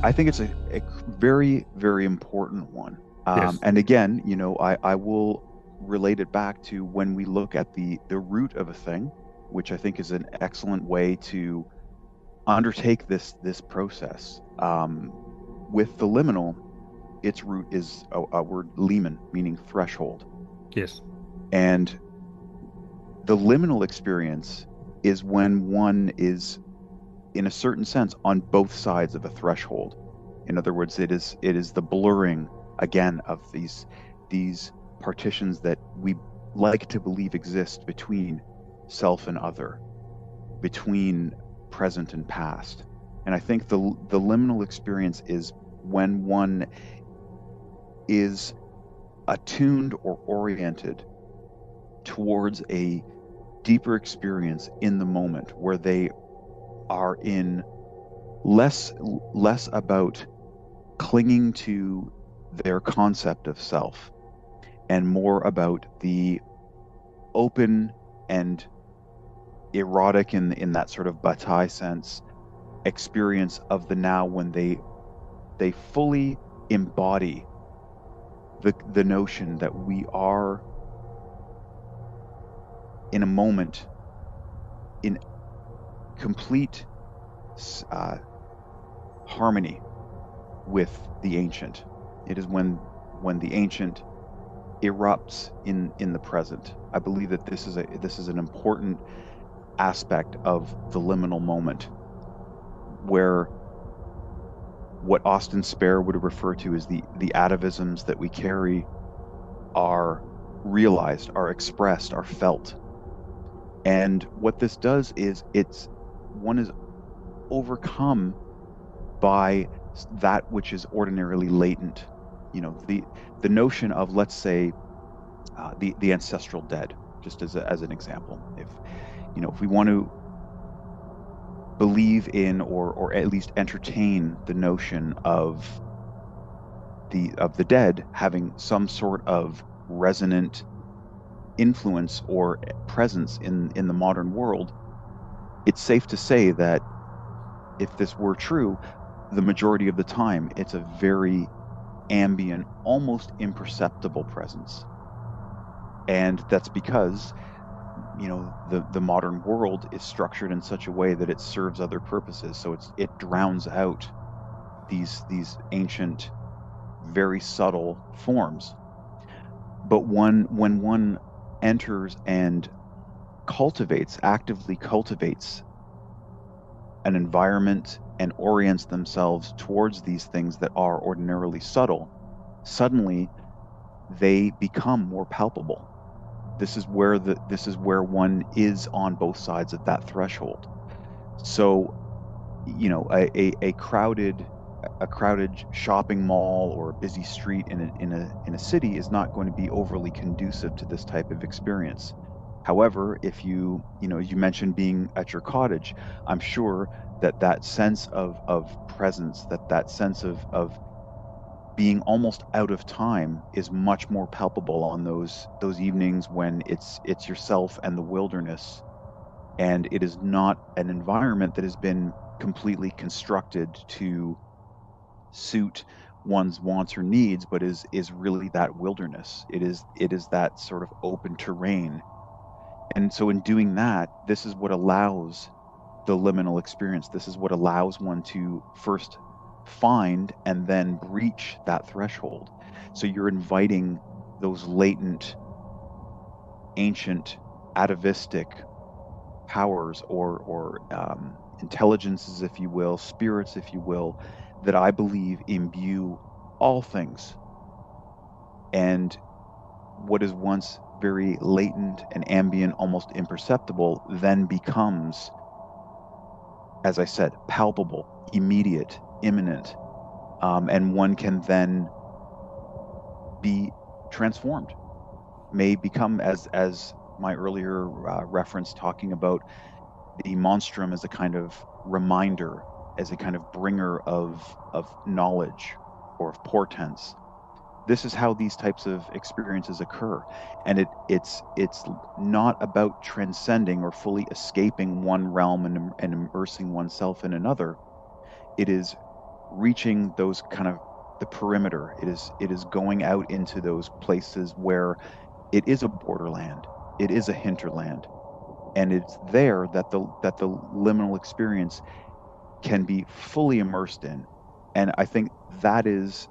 I think it's a very, very important one. Yes. And again, I will relate it back to when we look at the root of a thing, which I think is an excellent way to undertake this process. With the liminal, its root is a word limen, meaning threshold. Yes. And the liminal experience is when one is, in a certain sense, on both sides of a threshold. In other words, it is the blurring again of these partitions that we like to believe exist between self and other, between present and past. And I think the liminal experience is when one is attuned or oriented towards a deeper experience in the moment where they are in less about clinging to their concept of self and more about the open and erotic in that sort of bataille sense experience of the now when they fully embody the notion that we are in a moment in complete uh, harmony with the ancient. It is when the ancient erupts in the present. I believe that this is an important aspect of the liminal moment, where what Austin Spare would refer to as the atavisms that we carry are realized, are expressed, are felt. And what this does is one is overcome by that which is ordinarily latent. The notion of, let's say, the ancestral dead, just as an example. If we want to believe in or at least entertain the notion of the dead having some sort of resonant influence or presence in the modern world, it's safe to say that if this were true, the majority of the time it's a very ambient, almost imperceptible presence. And that's because the modern world is structured in such a way that it serves other purposes, so it drowns out these ancient, very subtle forms. But when one enters and actively cultivates an environment and orients themselves towards these things that are ordinarily subtle, suddenly they become more palpable. This is where one is on both sides of that threshold. So, a crowded shopping mall or a busy street in a city is not going to be overly conducive to this type of experience. However, if you mentioned being at your cottage, I'm sure that sense of presence, that sense of being almost out of time is much more palpable on those evenings when it's yourself and the wilderness, and it is not an environment that has been completely constructed to suit one's wants or needs, but is really that wilderness. It is that sort of open terrain. And so in doing that, this is what allows the liminal experience. This is what allows one to first find and then breach that threshold. So you're inviting those latent, ancient, atavistic powers or intelligences, if you will, spirits, if you will, that I believe imbue all things. And what is once very latent and ambient, almost imperceptible, then becomes, as I said, palpable, immediate, imminent, and one can then be transformed. May become, as my earlier reference talking about the monstrum as a kind of reminder, as a kind of bringer of knowledge or of portents. This is how these types of experiences occur, and it's not about transcending or fully escaping one realm and immersing oneself in another. It is reaching those kind of the perimeter. It is going out into those places where it is a borderland, it is a hinterland, and it's there that the liminal experience can be fully immersed in. And I think that is,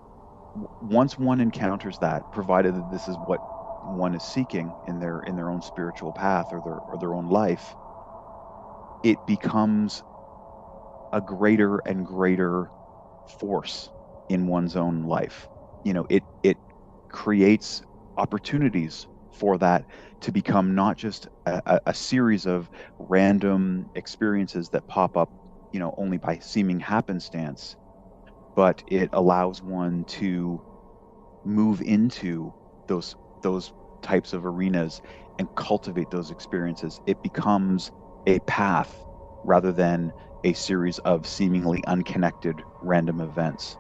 once one encounters that, provided that this is what one is seeking in their own spiritual path or their own life, it becomes a greater and greater force in one's own life. It creates opportunities for that to become not just a series of random experiences that pop up, only by seeming happenstance, but it allows one to move into those types of arenas and cultivate those experiences. It becomes a path rather than a series of seemingly unconnected random events.